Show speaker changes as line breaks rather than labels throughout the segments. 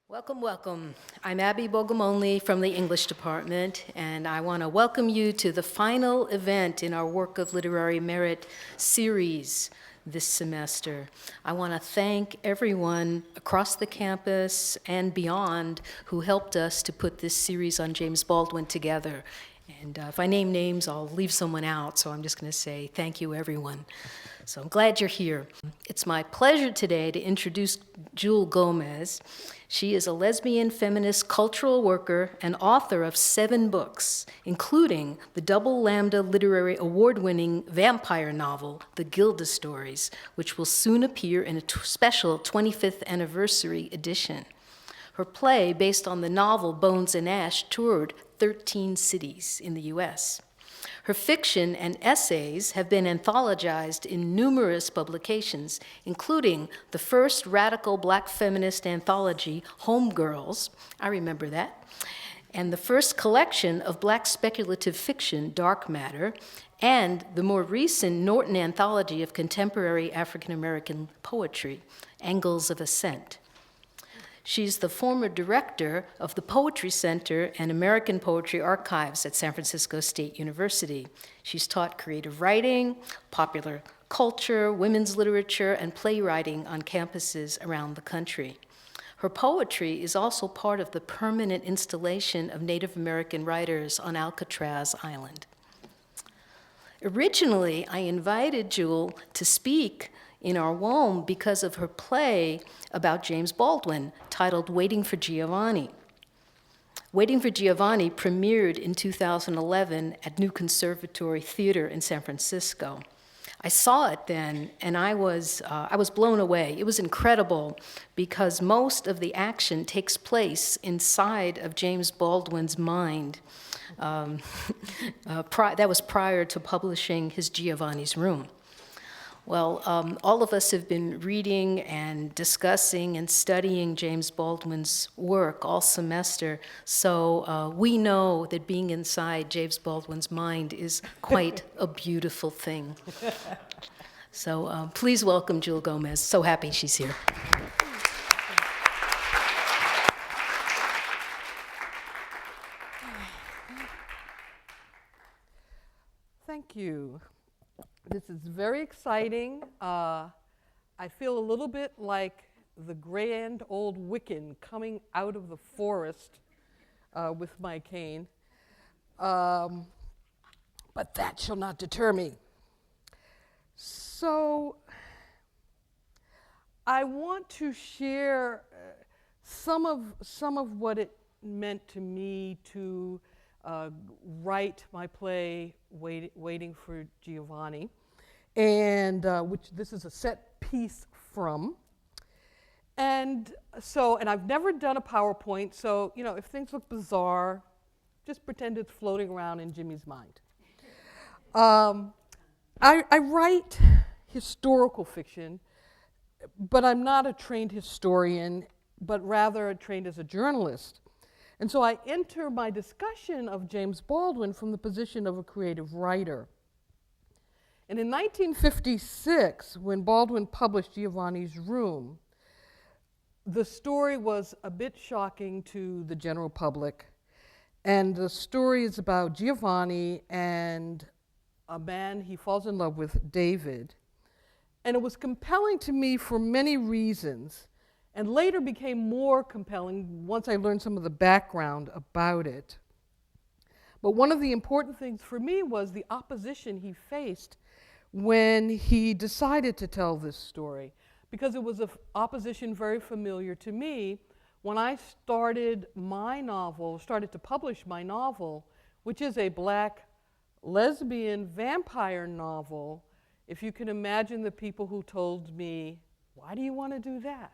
Welcome, welcome. I'm Abby Bogomolny from the English department, and I want to welcome you to the final event in our Work of Literary Merit series this semester. I want to thank everyone across the campus and beyond who helped us to put this series on James Baldwin together. And if I name names, I'll leave someone out, so I'm just going to say thank you, everyone. So I'm glad you're here. It's my pleasure today to introduce Jewelle Gomez. She is a lesbian feminist cultural worker and author of 7 books, including the Double Lambda Literary Award-winning vampire novel, The Gilda Stories, which will soon appear in a special 25th anniversary edition. Her play, based on the novel Bones and Ash, toured 13 cities in the U.S. Her fiction and essays have been anthologized in numerous publications, including the first radical Black feminist anthology, Homegirls, I remember that, and the first collection of Black speculative fiction, Dark Matter, and the more recent Norton anthology of contemporary African American poetry, Angles of Ascent. She's the former director of the Poetry Center and American Poetry Archives at San Francisco State University. She's taught creative writing, popular culture, women's literature, and playwriting on campuses around the country. Her poetry is also part of the permanent installation of Native American writers on Alcatraz Island. Originally, I invited Jewelle to speak in our WOLM because of her play about James Baldwin titled Waiting for Giovanni. Waiting for Giovanni premiered in 2011 at New Conservatory Theater in San Francisco. I saw it then, and I was blown away. It was incredible because most of the action takes place inside of James Baldwin's mind. That was prior to publishing his Giovanni's Room. Well, all of us have been reading and discussing and studying James Baldwin's work all semester, so we know that being inside James Baldwin's mind is quite a beautiful thing. So please welcome Jewelle Gomez. So happy she's here.
Thank you. This is very exciting. I feel a little bit like the grand old Wiccan coming out of the forest with my cane. But that shall not deter me. So I want to share some of what it meant to me to write my play, Waiting for Giovanni, and which this is a set piece from. And I've never done a PowerPoint, so if things look bizarre, just pretend it's floating around in Jimmy's mind. I write historical fiction, but I'm not a trained historian, but rather trained as a journalist. And so I enter my discussion of James Baldwin from the position of a creative writer. And in 1956, when Baldwin published Giovanni's Room, the story was a bit shocking to the general public. And the story is about Giovanni and a man he falls in love with, David. And it was compelling to me for many reasons, and later became more compelling once I learned some of the background about it. But one of the important things for me was the opposition he faced when he decided to tell this story, because it was an opposition very familiar to me when I started to publish my novel, which is a Black lesbian vampire novel. If you can imagine the people who told me, why do you want to do that?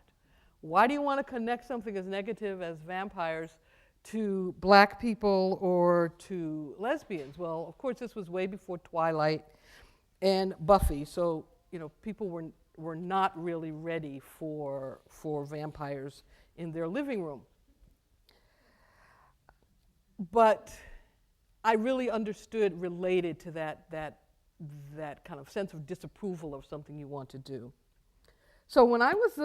Why do you want to connect something as negative as vampires to Black people or to lesbians? Well, of course, this was way before Twilight and Buffy, so people were not really ready for vampires in their living room. But I really related to that kind of sense of disapproval of something you want to do. So when I was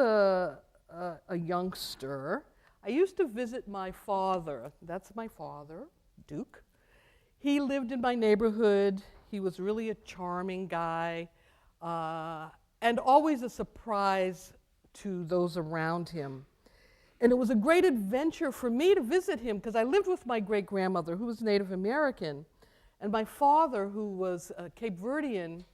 a youngster, I used to visit my father. That's my father, Duke. He lived in my neighborhood. He was really a charming guy, and always a surprise to those around him. And it was a great adventure for me to visit him because I lived with my great-grandmother, who was Native American, and my father, who was Cape Verdean,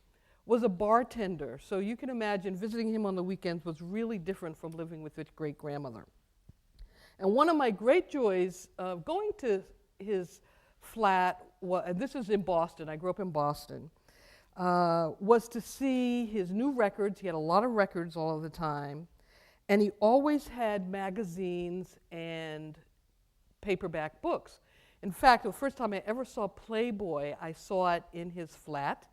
was a bartender. So you can imagine visiting him on the weekends was really different from living with his great-grandmother. And one of my great joys of going to his flat, and this is in Boston, I grew up in Boston, was to see his new records. He had a lot of records all of the time, and he always had magazines and paperback books. In fact, the first time I ever saw Playboy, I saw it in his flat,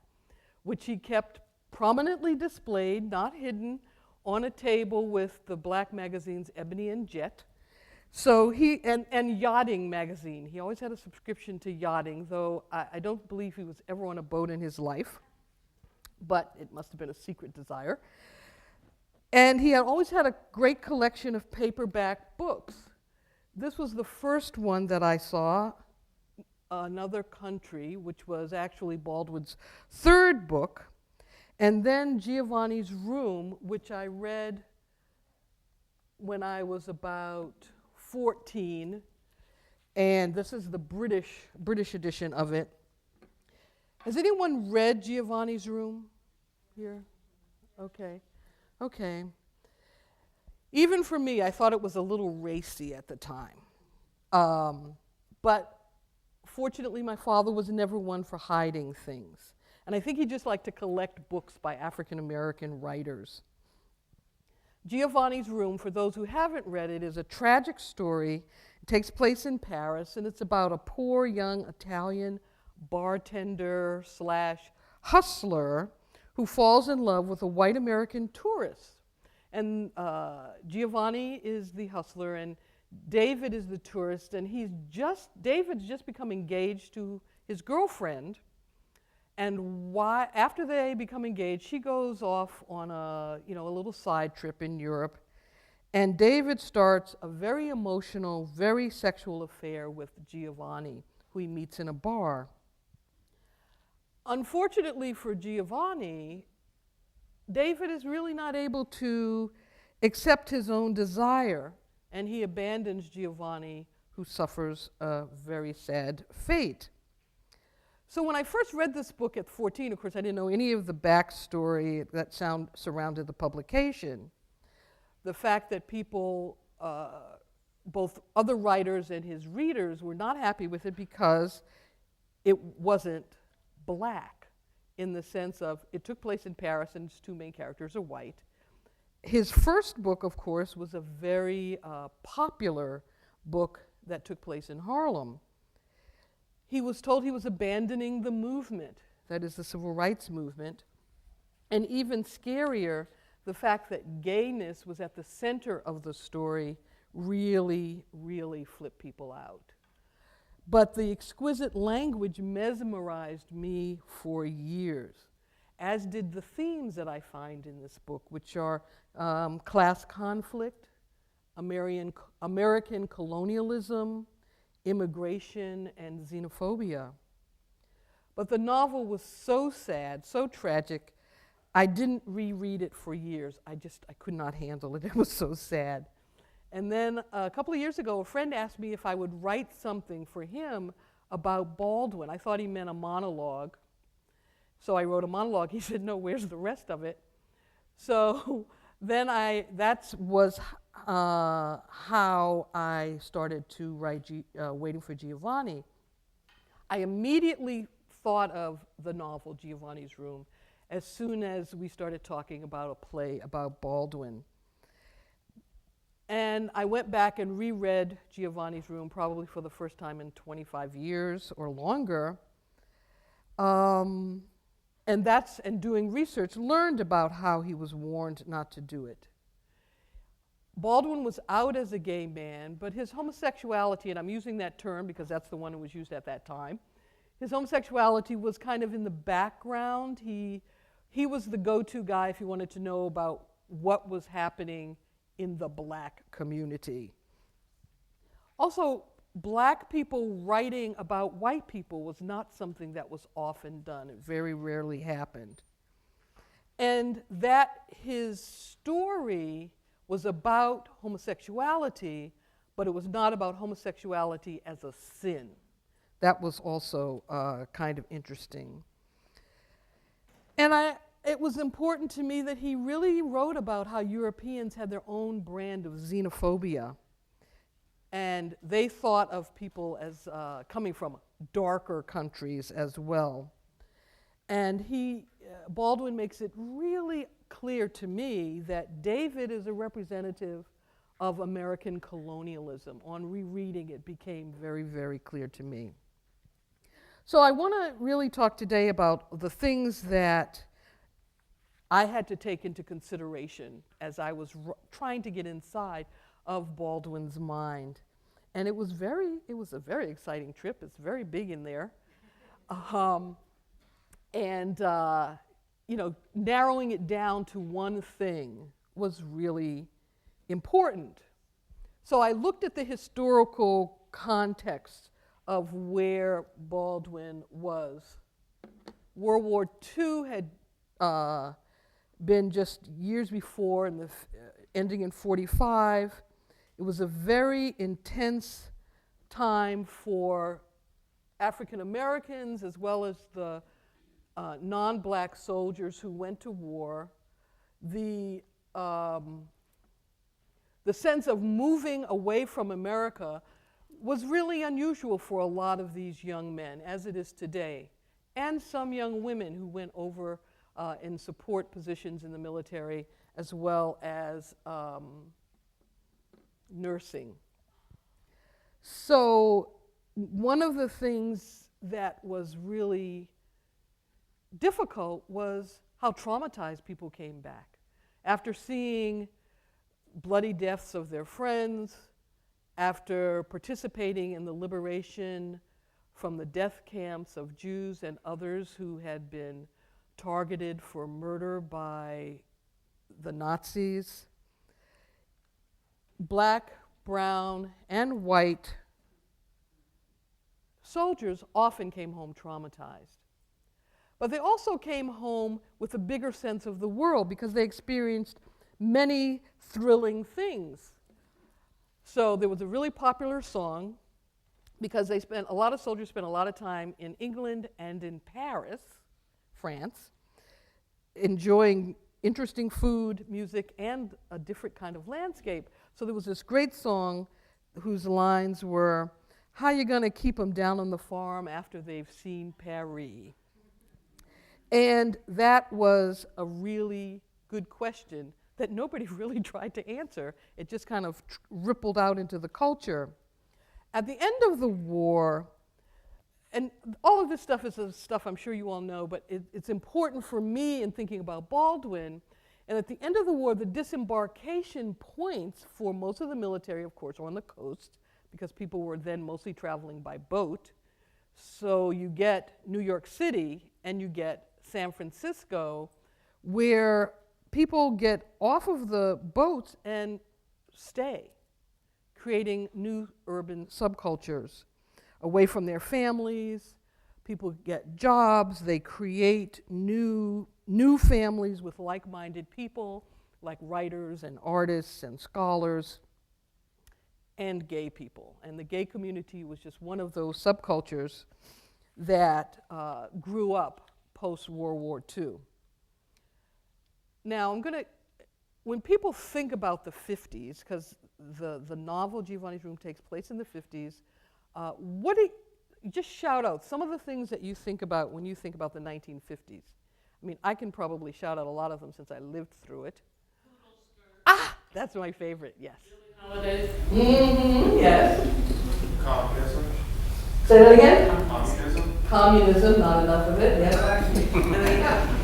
which he kept prominently displayed, not hidden, on a table with the black magazines Ebony and Jet. So and Yachting magazine. He always had a subscription to Yachting, though I don't believe he was ever on a boat in his life, but it must have been a secret desire. And he had always had a great collection of paperback books. This was the first one that I saw, Another Country, which was actually Baldwin's third book, and then Giovanni's Room, which I read when I was about 14, and this is the British edition of it. Has anyone read Giovanni's Room here? Okay. Okay. Even for me, I thought it was a little racy at the time. But fortunately, my father was never one for hiding things. And I think he just liked to collect books by African American writers. Giovanni's Room, for those who haven't read it, is a tragic story. It takes place in Paris, and it's about a poor young Italian bartender / hustler who falls in love with a white American tourist. And Giovanni is the hustler, and David is the tourist, and David's just become engaged to his girlfriend. And after they become engaged, she goes off on a little side trip in Europe, and David starts a very emotional, very sexual affair with Giovanni, who he meets in a bar. Unfortunately for Giovanni, David is really not able to accept his own desire, and he abandons Giovanni, who suffers a very sad fate. So when I first read this book at 14, of course, I didn't know any of the backstory that surrounded the publication. The fact that people, both other writers and his readers, were not happy with it because it wasn't black, in the sense of it took place in Paris and its two main characters are white. His first book, of course, was a very popular book that took place in Harlem. He was told he was abandoning the movement, that is the civil rights movement, and even scarier, the fact that gayness was at the center of the story really, really flipped people out. But the exquisite language mesmerized me for years, as did the themes that I find in this book, which are class conflict, American colonialism, immigration, and xenophobia. But the novel was so sad, so tragic, I didn't reread it for years. I could not handle it. It was so sad. And then a couple of years ago, a friend asked me if I would write something for him about Baldwin. I thought he meant a monologue. So I wrote a monologue. He said, no, where's the rest of it? So then that was how I started to write Waiting for Giovanni. I immediately thought of the novel Giovanni's Room as soon as we started talking about a play about Baldwin. And I went back and reread Giovanni's Room probably for the first time in 25 years or longer. And doing research, learned about how he was warned not to do it. Baldwin was out as a gay man, but his homosexuality, and I'm using that term because that's the one that was used at that time, his homosexuality was kind of in the background. He was the go-to guy if you wanted to know about what was happening in the black community. Also, black people writing about white people was not something that was often done. It very rarely happened. And that his story was about homosexuality, but it was not about homosexuality as a sin. That was also kind of interesting. And it was important to me that he really wrote about how Europeans had their own brand of xenophobia. And they thought of people as coming from darker countries as well. And Baldwin makes it really clear to me that David is a representative of American colonialism. On rereading it became very, very clear to me. So I want to really talk today about the things that I had to take into consideration as I was trying to get inside of Baldwin's mind. And it was a very exciting trip. It's very big in there. Narrowing it down to one thing was really important. So I looked at the historical context of where Baldwin was. World War II had been just years before, ending in 45. It was a very intense time for African Americans as well as the non-black soldiers who went to war. The sense of moving away from America was really unusual for a lot of these young men, as it is today, and some young women who went over in support positions in the military as well as nursing. So one of the things that was really difficult was how traumatized people came back. After seeing bloody deaths of their friends, after participating in the liberation from the death camps of Jews and others who had been targeted for murder by the Nazis, black, brown, and white soldiers often came home traumatized. But they also came home with a bigger sense of the world because they experienced many thrilling things. So there was a really popular song because a lot of soldiers spent a lot of time in England and in Paris, France, enjoying interesting food, music, and a different kind of landscape. So there was this great song whose lines were, "How you gonna keep them down on the farm after they've seen Paris?" And that was a really good question that nobody really tried to answer. It just kind of rippled out into the culture. At the end of the war, and all of this stuff is stuff I'm sure you all know, but it's important for me in thinking about Baldwin. And at the end of the war, the disembarkation points for most of the military, of course, are on the coast, because people were then mostly traveling by boat. So you get New York City and you get San Francisco, where people get off of the boats and stay, creating new urban subcultures away from their families. People get jobs, they create new families with like-minded people, like writers and artists and scholars, and gay people. And the gay community was just one of those subcultures that grew up post-World War II. Now, when people think about the 50s, because the novel Giovanni's Room takes place in the 50s, just shout out some of the things that you think about when you think about the 1950s. I mean, I can probably shout out a lot of them since I lived through it. That's my favorite, yes.
Holidays.
Mm-hmm, yes.
Communism.
Say that again?
Communism.
Communism, not enough of it, yes.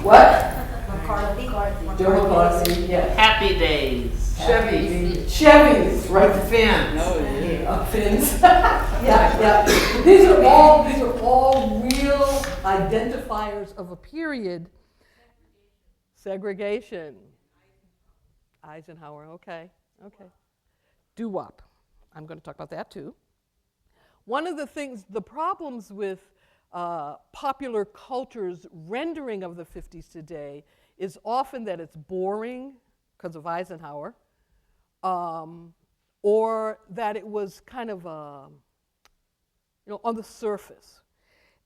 What?
McCarthy.
Joe McCarthy, yes.
Happy Days.
Chevys, right?
Fins.
Fins. yeah. These are all real identifiers of a period. Segregation. Eisenhower, okay. Doo-wop. I'm going to talk about that too. One of the things, the problems with popular culture's rendering of the 50s today is often that it's boring because of Eisenhower, or that it was kind of, on the surface.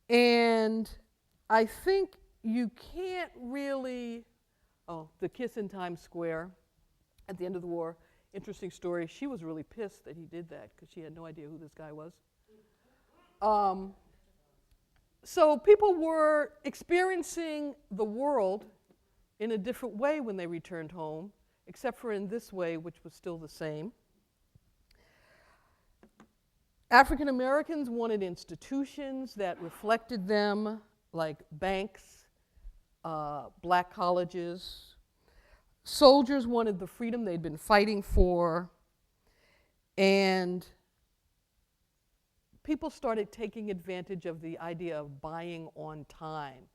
And I think you can't really, the kiss in Times Square at the end of the war, interesting story. She was really pissed that he did that because she had no idea who this guy was. So people were experiencing the world in a different way when they returned home, except for in this way, which was still the same. African Americans wanted institutions that reflected them, like banks, black colleges. Soldiers wanted the freedom they'd been fighting for. And people started taking advantage of the idea of buying on time.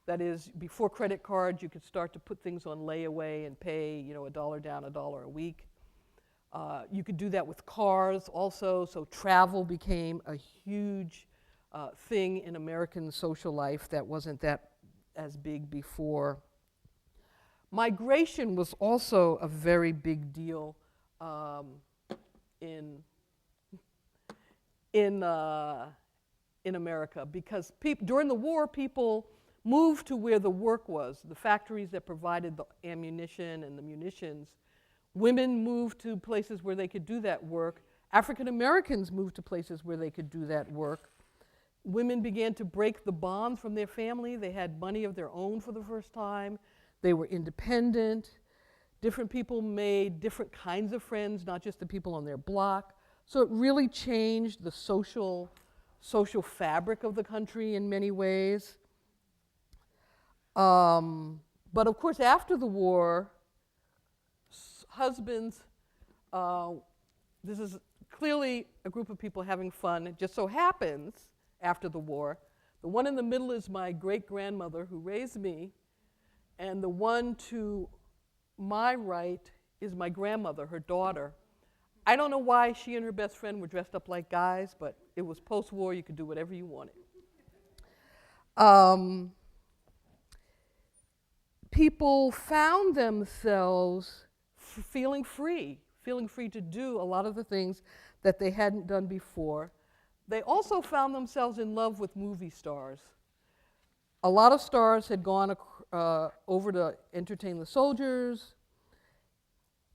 That is, before credit cards, you could start to put things on layaway and pay, $1 down, $1 a week. You could do that with cars also, so travel became a huge thing in American social life that wasn't that as big before. Migration was also a very big deal in America, because during the war, people moved to where the work was, the factories that provided the ammunition and the munitions. Women moved to places where they could do that work. African Americans moved to places where they could do that work. Women began to break the bonds from their family. They had money of their own for the first time. They were independent. Different people made different kinds of friends, not just the people on their block. So it really changed the social fabric of the country in many ways. But of course, after the war, husbands, this is clearly a group of people having fun. It just so happens, after the war, the one in the middle is my great-grandmother who raised me, and the one to my right is my grandmother, her daughter. I don't know why she and her best friend were dressed up like guys, but it was post-war, you could do whatever you wanted. People found themselves feeling free to do a lot of the things that they hadn't done before. They also found themselves in love with movie stars. A lot of stars had gone over to entertain the soldiers,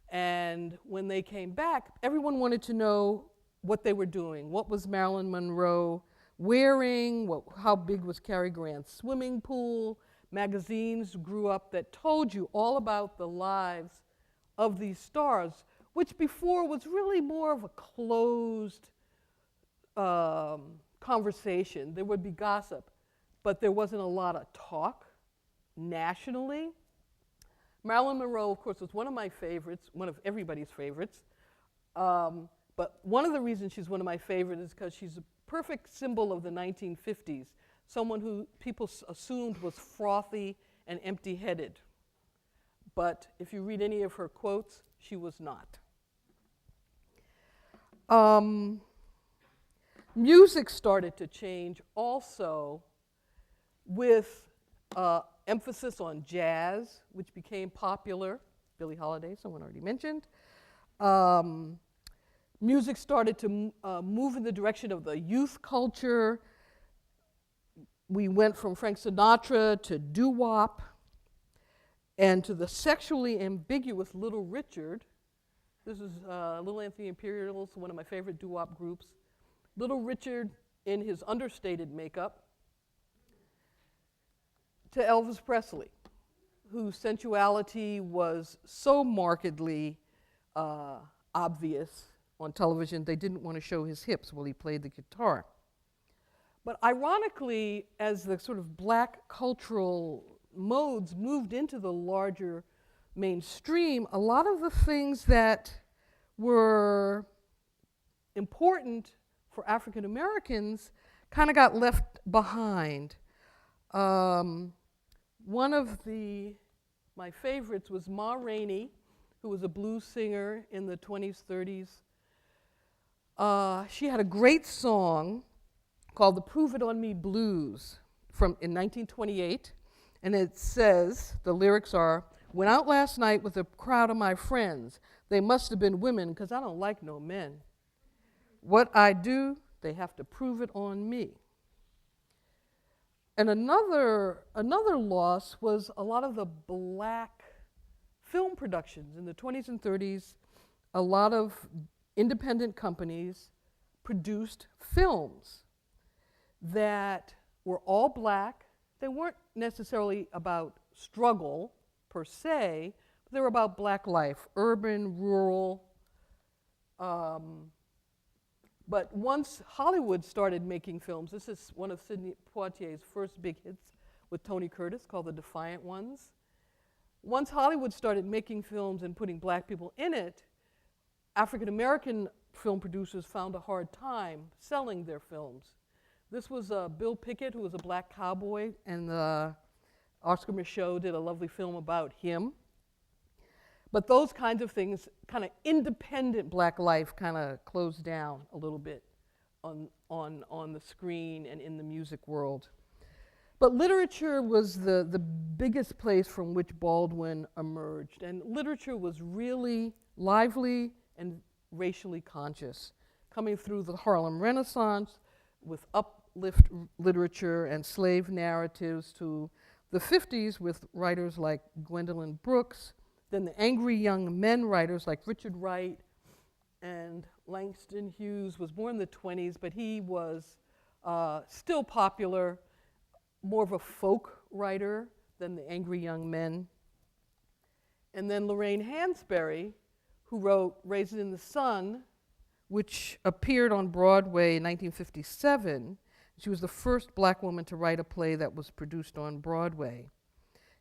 and when they came back, everyone wanted to know what they were doing. What was Marilyn Monroe wearing? How big was Cary Grant's swimming pool? Magazines grew up that told you all about the lives of these stars, which before was really more of a closed conversation. There would be gossip, but there wasn't a lot of talk nationally. Marilyn Monroe, of course, was one of my favorites, one of everybody's favorites. But one of the reasons she's one of my favorites is because she's a perfect symbol of the 1950s, someone who people assumed was frothy and empty-headed. But if you read any of her quotes, she was not. Music started to change also with emphasis on jazz, which became popular. Billie Holiday, someone already mentioned. Music started to move in the direction of the youth culture. We went from Frank Sinatra to doo-wop and to the sexually ambiguous Little Richard. This is Little Anthony Imperials, one of my favorite doo-wop groups. Little Richard in his understated makeup, to Elvis Presley, whose sensuality was so markedly obvious on television, they didn't want to show his hips while he played the guitar. But ironically, as the sort of black cultural modes moved into the larger mainstream, a lot of the things that were important for African Americans kind of got left behind. One of my favorites was Ma Rainey, who was a blues singer in the 20s, 30s. She had a great song called The Prove It On Me Blues in 1928. And it says, the lyrics are, "Went out last night with a crowd of my friends. They must have been women because I don't like no men. What I do, they have to prove it on me." And another loss was a lot of the black film productions. In the 20s and 30s, a lot of independent companies produced films that were all black. They weren't necessarily about struggle per se, but they were about black life, urban, rural. But once Hollywood started making films, this is one of Sidney Poitier's first big hits with Tony Curtis called The Defiant Ones. Once Hollywood started making films and putting black people in it, African American film producers found a hard time selling their films. This was Bill Pickett, who was a black cowboy, and Oscar Micheaux did a lovely film about him. But those kinds of things, kind of independent black life, kind of closed down a little bit on the screen and in the music world. But literature was the biggest place from which Baldwin emerged. And literature was really lively and racially conscious, coming through the Harlem Renaissance with uplift literature and slave narratives to the 50s with writers like Gwendolyn Brooks, then the angry young men writers like Richard Wright, and Langston Hughes was born in the 20s, but he was still popular, more of a folk writer than the angry young men. And then Lorraine Hansberry, who wrote Raisin in the Sun, which appeared on Broadway in 1957. She was the first black woman to write a play that was produced on Broadway.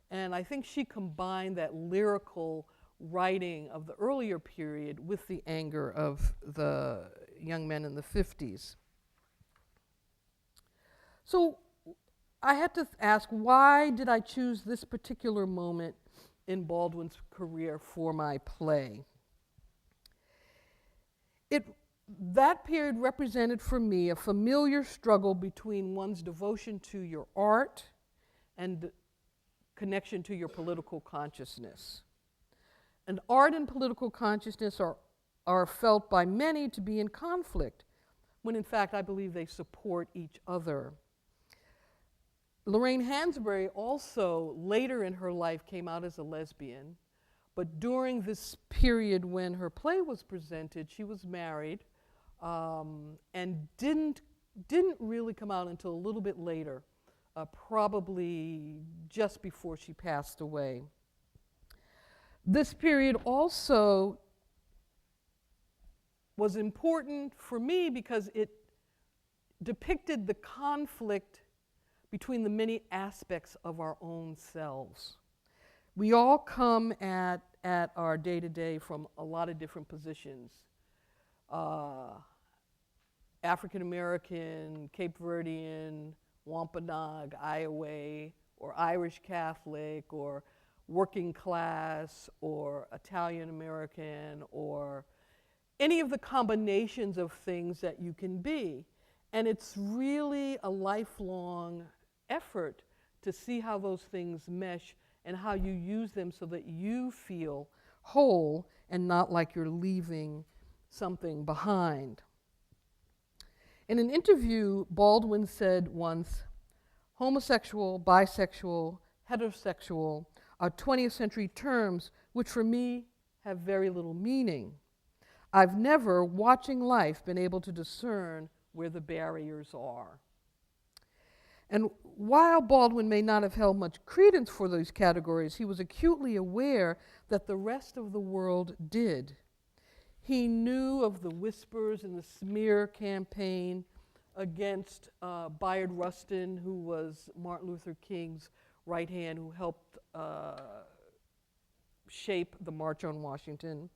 And I think she combined that lyrical writing of the earlier period with the anger of the young men in the 50s. So I had to ask, why did I choose this particular moment in Baldwin's career for my play? That period represented for me a familiar struggle between one's devotion to your art and connection to your political consciousness. And art and political consciousness are felt by many to be in conflict, when in fact I believe they support each other. Lorraine Hansberry also later in her life came out as a lesbian, but during this period when her play was presented, she was married and didn't really come out until a little bit later, probably just before she passed away. This period also was important for me because it depicted the conflict between the many aspects of our own selves. We all come at our day-to-day from a lot of different positions. African American, Cape Verdean, Wampanoag, Iowa, or Irish Catholic, or working class, or Italian American, or any of the combinations of things that you can be. And it's really a lifelong effort to see how those things mesh and how you use them so that you feel whole and not like you're leaving something behind. In an interview, Baldwin said once, "Homosexual, bisexual, heterosexual are 20th century terms which for me have very little meaning. I've never, watching life, been able to discern where the barriers are." And while Baldwin may not have held much credence for those categories, he was acutely aware that the rest of the world did. He knew of the whispers in the smear campaign against Bayard Rustin, who was Martin Luther King's right hand, who helped shape the March on Washington.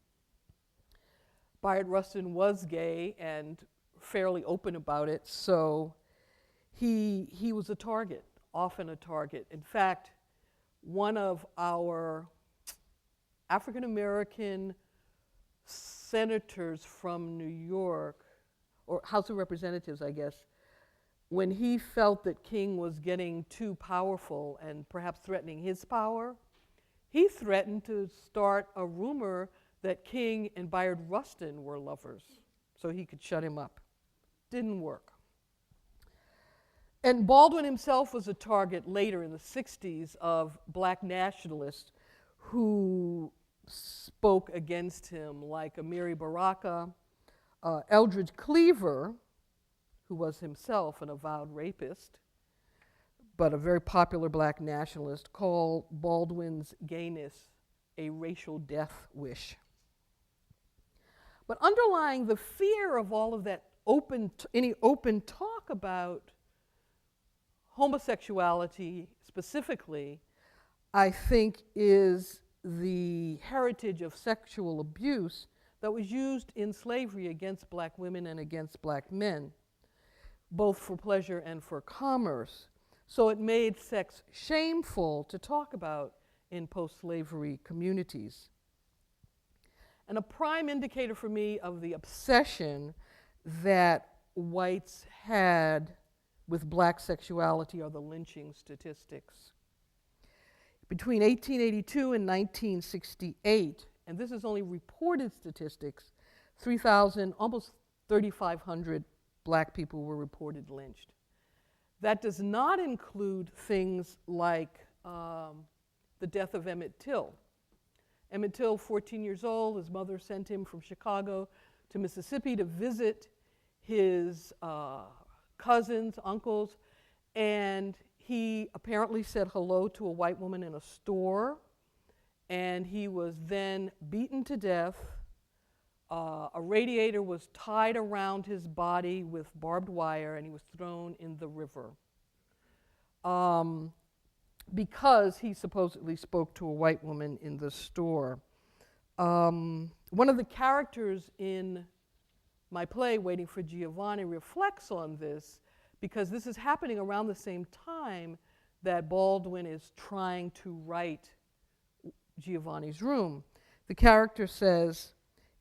Bayard Rustin was gay and fairly open about it, so he was a target, often a target. In fact, one of our African American senators from New York, or House of Representatives, I guess, when he felt that King was getting too powerful and perhaps threatening his power, he threatened to start a rumor that King and Bayard Rustin were lovers so he could shut him up. Didn't work. And Baldwin himself was a target later in the 60s of black nationalists who spoke against him, like Amiri Baraka, Eldridge Cleaver, who was himself an avowed rapist, but a very popular black nationalist, called Baldwin's gayness a racial death wish. But underlying the fear of all of that any open talk about homosexuality specifically, I think, is the heritage of sexual abuse that was used in slavery against black women and against black men, both for pleasure and for commerce. So it made sex shameful to talk about in post-slavery communities. And a prime indicator for me of the obsession that whites had with black sexuality are the lynching statistics. Between 1882 and 1968, and this is only reported statistics, 3,000, almost 3,500 black people were reported lynched. That does not include things like the death of Emmett Till. Emmett Till, 14 years old, his mother sent him from Chicago to Mississippi to visit his cousins, uncles, and he apparently said hello to a white woman in a store, and he was then beaten to death. A radiator was tied around his body with barbed wire, and he was thrown in the river because he supposedly spoke to a white woman in the store. One of the characters in my play, Waiting for Giovanni, reflects on this because this is happening around the same time that Baldwin is trying to write Giovanni's Room. The character says,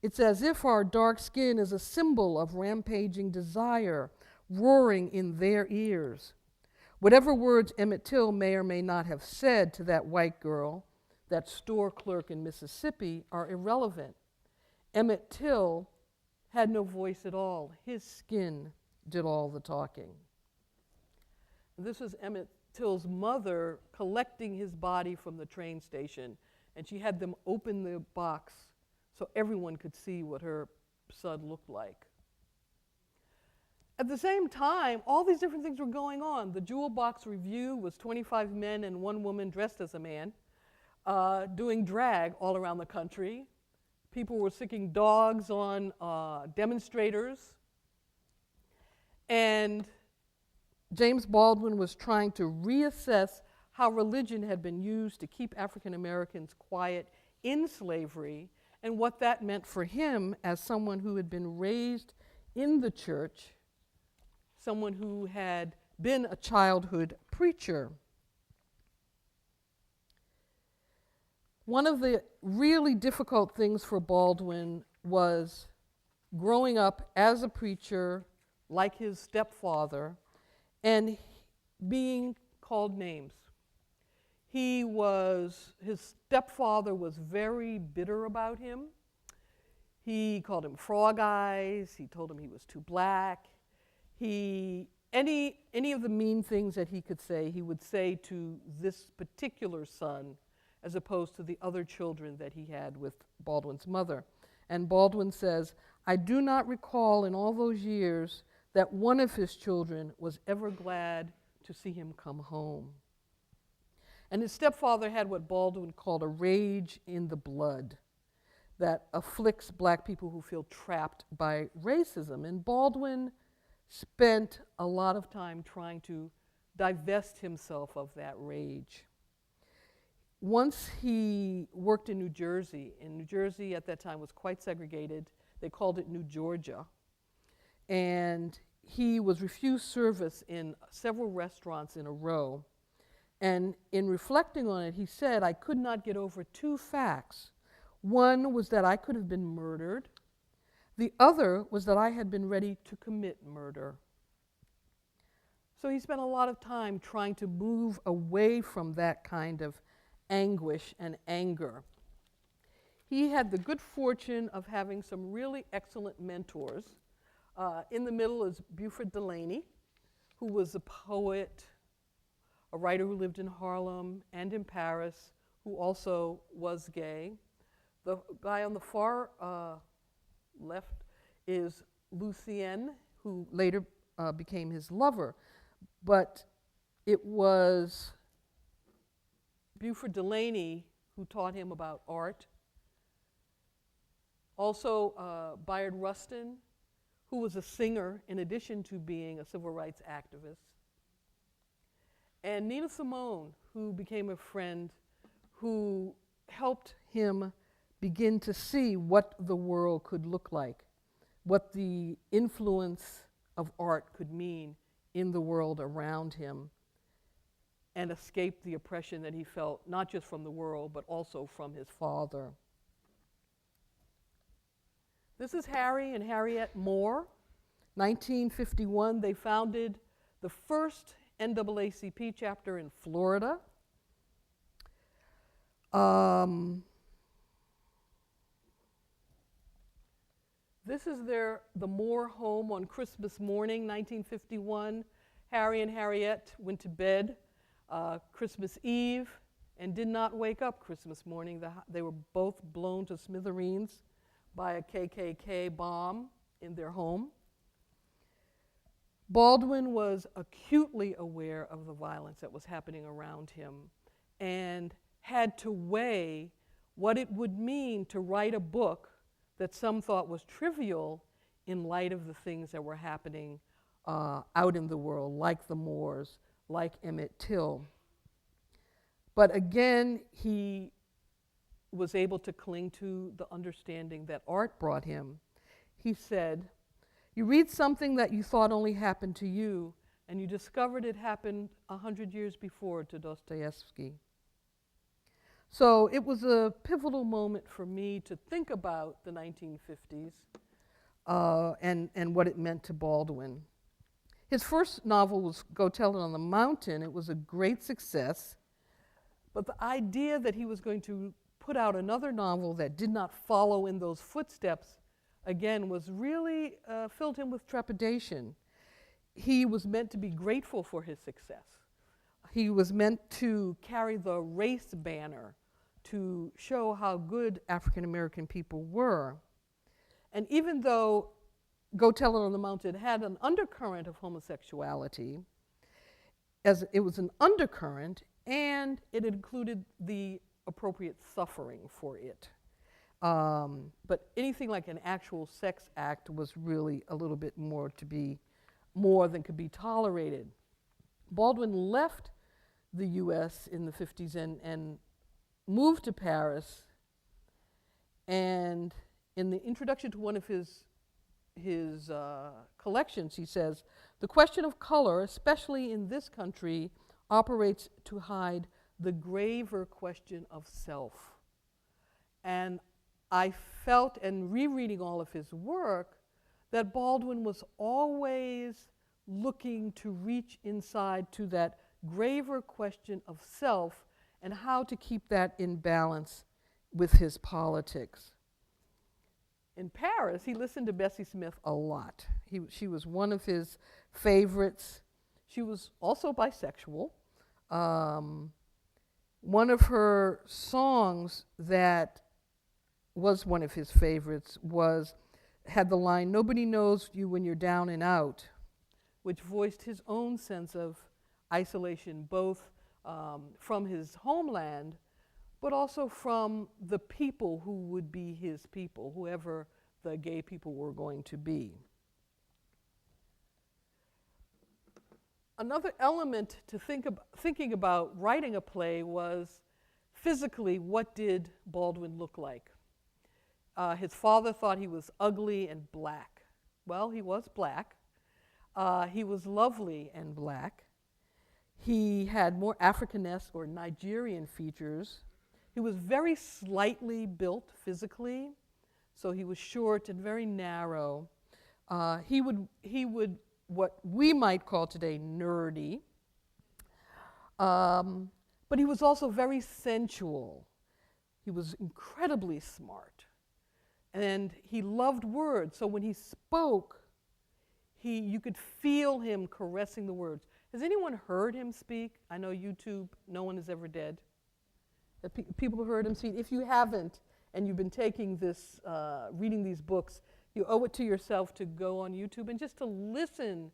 "It's as if our dark skin is a symbol of rampaging desire, roaring in their ears. Whatever words Emmett Till may or may not have said to that white girl, that store clerk in Mississippi, are irrelevant. Emmett Till had no voice at all. His skin did all the talking." This is Emmett Till's mother collecting his body from the train station, and she had them open the box so everyone could see what her son looked like. At the same time, all these different things were going on. The Jewel Box Review was 25 men and one woman dressed as a man doing drag all around the country. People were sicking dogs on demonstrators. And James Baldwin was trying to reassess how religion had been used to keep African Americans quiet in slavery and what that meant for him as someone who had been raised in the church, someone who had been a childhood preacher. One of the really difficult things for Baldwin was growing up as a preacher, like his stepfather, and being called names. His stepfather was very bitter about him. He called him frog eyes. He told him he was too black. Any of the mean things that he could say, he would say to this particular son, as opposed to the other children that he had with Baldwin's mother. And Baldwin says, "I do not recall in all those years that one of his children was ever glad to see him come home." And his stepfather had what Baldwin called a rage in the blood that afflicts black people who feel trapped by racism. And Baldwin spent a lot of time trying to divest himself of that rage. Once he worked in New Jersey, and New Jersey at that time was quite segregated. They called it New Georgia. And he was refused service in several restaurants in a row. And in reflecting on it, he said, "I could not get over two facts. One was that I could have been murdered. The other was that I had been ready to commit murder." So he spent a lot of time trying to move away from that kind of anguish and anger. He had the good fortune of having some really excellent mentors. In the middle is Buford Delaney, who was a poet, a writer who lived in Harlem and in Paris, who also was gay. The guy on the far left is Lucien, who later became his lover. But it was Buford Delaney who taught him about art. Also, Bayard Rustin, who was a singer in addition to being a civil rights activist. And Nina Simone, who became a friend, who helped him begin to see what the world could look like, what the influence of art could mean in the world around him, and escape the oppression that he felt, not just from the world, but also from his father. This is Harry and Harriet Moore. 1951, they founded the first NAACP chapter in Florida. This is the Moore home on Christmas morning, 1951. Harry and Harriet went to bed Christmas Eve and did not wake up Christmas morning. They were both blown to smithereens by a KKK bomb in their home. Baldwin was acutely aware of the violence that was happening around him and had to weigh what it would mean to write a book that some thought was trivial in light of the things that were happening out in the world, like the Moors, like Emmett Till. But again, he was able to cling to the understanding that art brought him. He said, "You read something that you thought only happened to you, and you discovered it happened 100 years before to Dostoevsky." So it was a pivotal moment for me to think about the 1950s and what it meant to Baldwin. His first novel was Go Tell It on the Mountain. It was a great success, but the idea that he was going to put out another novel that did not follow in those footsteps, again, was really filled him with trepidation. He was meant to be grateful for his success. He was meant to carry the race banner to show how good African American people were. And even though Go Tell It on the Mountain had an undercurrent of homosexuality, as it was an undercurrent, and it included the appropriate suffering for it. But anything like an actual sex act was really a little bit more than could be tolerated. Baldwin left the US in the 50s and moved to Paris, and in the introduction to one of his collections, he says, "The question of color, especially in this country, operates to hide the graver question of self." And I felt, and rereading all of his work, that Baldwin was always looking to reach inside to that graver question of self and how to keep that in balance with his politics. In Paris, he listened to Bessie Smith a lot. She was one of his favorites. She was also bisexual. One of her songs that was one of his favorites had the line, "Nobody knows you when you're down and out," which voiced his own sense of isolation, both from his homeland, but also from the people who would be his people, whoever the gay people were going to be. Another element to thinking about writing a play was physically, what did Baldwin look like? His father thought he was ugly and black. Well, he was black. He was lovely and black. He had more Africanesque or Nigerian features. He was very slightly built physically, so he was short and very narrow. He would what we might call today nerdy. But he was also very sensual. He was incredibly smart. And he loved words. So when he spoke, you could feel him caressing the words. Has anyone heard him speak? I know YouTube, no one is ever dead. People have heard him speak. If you haven't, and you've been taking this, reading these books, you owe it to yourself to go on YouTube and just to listen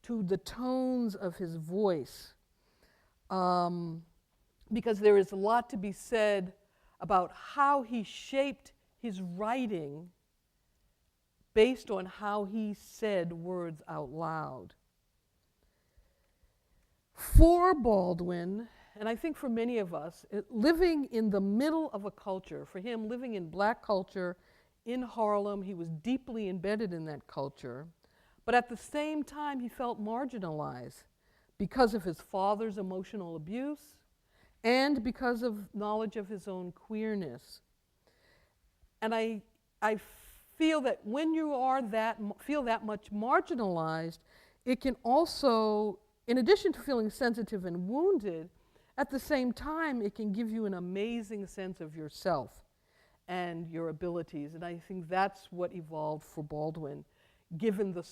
to the tones of his voice. Because there is a lot to be said about how he shaped his writing based on how he said words out loud. For Baldwin, and I think for many of us, living in the middle of a culture, for him living in black culture in Harlem, he was deeply embedded in that culture, but at the same time he felt marginalized because of his father's emotional abuse and because of knowledge of his own queerness. And I feel that when you are feel that much marginalized, it can also, in addition to feeling sensitive and wounded, at the same time, it can give you an amazing sense of yourself and your abilities. And I think that's what evolved for Baldwin, given the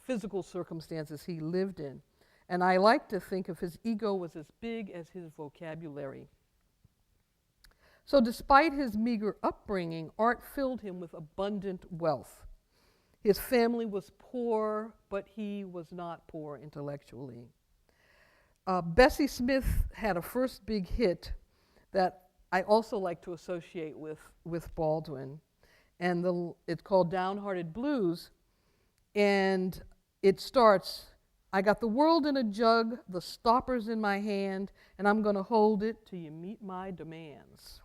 physical circumstances he lived in. And I like to think of his ego was as big as his vocabulary. So despite his meager upbringing, art filled him with abundant wealth. His family was poor, but he was not poor intellectually. Bessie Smith had a first big hit that I also like to associate with Baldwin, and it's called Downhearted Blues, and it starts, I got the world in a jug, the stoppers in my hand, and I'm going to hold it till you meet my demands.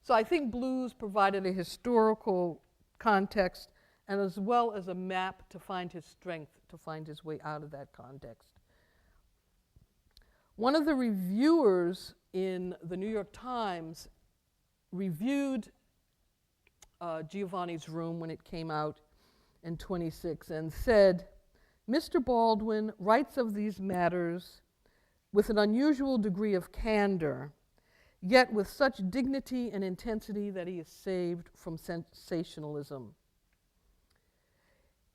So I think blues provided a historical context and as well as a map to find his strength, to find his way out of that context. One of the reviewers in the New York Times reviewed Giovanni's Room when it came out in '26 and said, Mr. Baldwin writes of these matters with an unusual degree of candor, yet with such dignity and intensity that he is saved from sensationalism.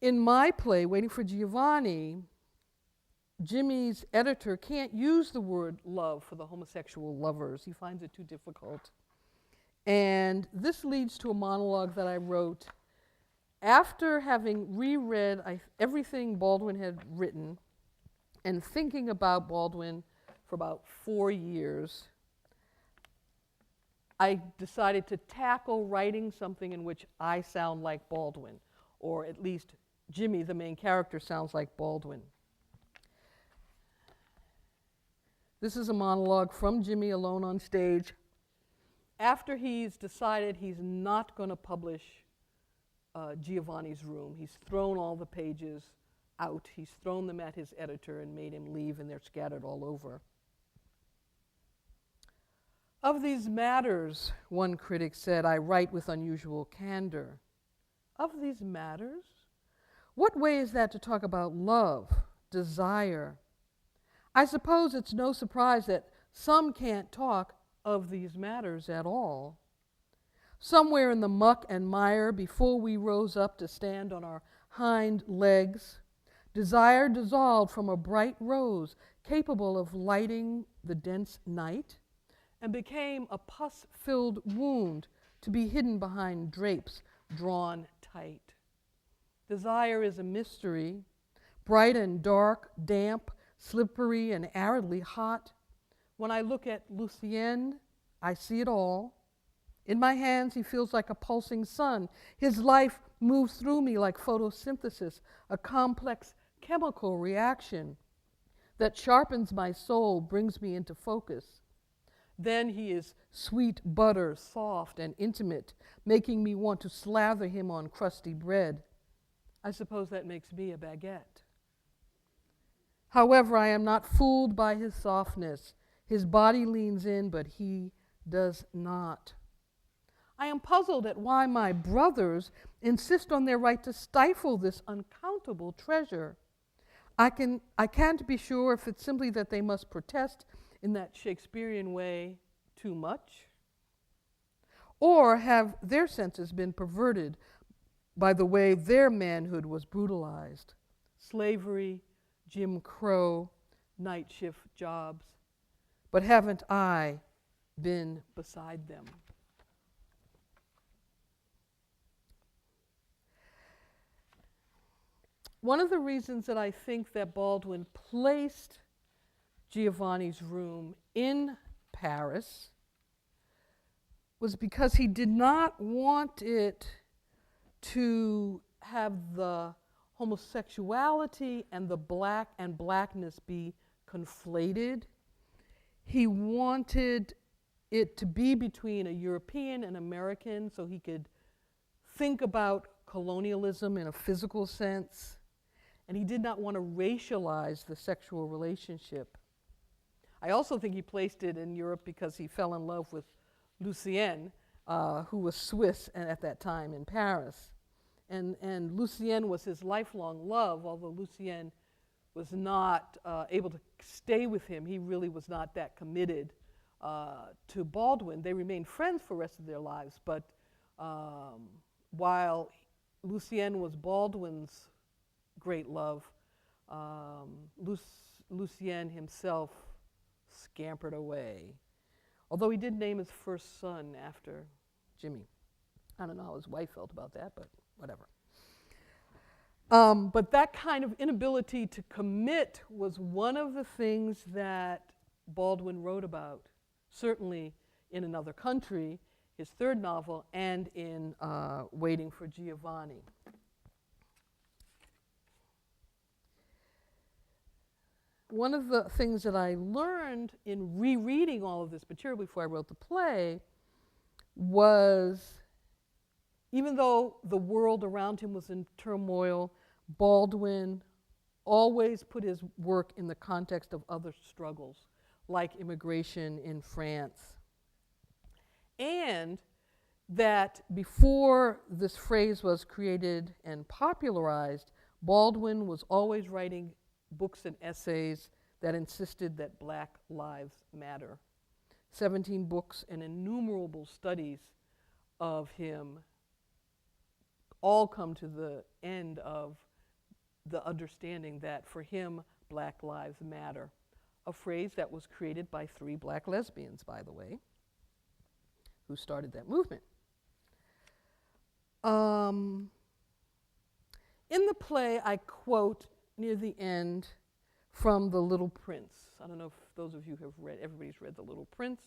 In my play, Waiting for Giovanni, Jimmy's editor can't use the word love for the homosexual lovers. He finds it too difficult. And this leads to a monologue that I wrote after having reread everything Baldwin had written and thinking about Baldwin for about 4 years. I decided to tackle writing something in which I sound like Baldwin, or at least Jimmy, the main character, sounds like Baldwin. This is a monologue from Jimmy alone on stage after he's decided he's not going to publish Giovanni's Room. He's thrown all the pages out. He's thrown them at his editor and made him leave, and they're scattered all over. Of these matters, one critic said, I write with unusual candor. Of these matters? What way is that to talk about love, desire? I suppose it's no surprise that some can't talk of these matters at all. Somewhere in the muck and mire before we rose up to stand on our hind legs, desire dissolved from a bright rose capable of lighting the dense night and became a pus-filled wound to be hidden behind drapes drawn tight. Desire is a mystery, bright and dark, damp, slippery and aridly hot. When I look at Lucien, I see it all. In my hands, he feels like a pulsing sun. His life moves through me like photosynthesis, a complex chemical reaction that sharpens my soul, brings me into focus. Then he is sweet butter, soft and intimate, making me want to slather him on crusty bread. I suppose that makes me a baguette. However, I am not fooled by his softness. His body leans in, but he does not. I am puzzled at why my brothers insist on their right to stifle this uncountable treasure. I can't be sure if it's simply that they must protest in that Shakespearean way too much, or have their senses been perverted by the way their manhood was brutalized. Slavery, Jim Crow, night shift jobs. But haven't I been beside them? One of the reasons that I think that Baldwin placed Giovanni's room in Paris was because he did not want it to have the homosexuality and the blackness be conflated. He wanted it to be between a European and American, so he could think about colonialism in a physical sense, and he did not want to racialize the sexual relationship. I also think he placed it in Europe because he fell in love with Lucienne, who was Swiss and at that time in Paris. And Lucienne was his lifelong love, although Lucienne was not able to stay with him. He really was not that committed to Baldwin. They remained friends for the rest of their lives, but while Lucienne was Baldwin's great love, Lucien himself scampered away. Although he did name his first son after Jimmy. I don't know how his wife felt about that, but whatever. But that kind of inability to commit was one of the things that Baldwin wrote about, certainly in Another Country, his third novel, and in Waiting for Giovanni. One of the things that I learned in rereading all of this material before I wrote the play was, even though the world around him was in turmoil, Baldwin always put his work in the context of other struggles, like immigration in France. And that before this phrase was created and popularized, Baldwin was always writing books and essays that insisted that Black lives matter. 17 books and innumerable studies of him all come to the end of the understanding that for him, Black lives matter. A phrase that was created by 3 Black lesbians, by the way, who started that movement. In the play, I quote near the end from The Little Prince. I don't know if those of you have read, everybody's read The Little Prince.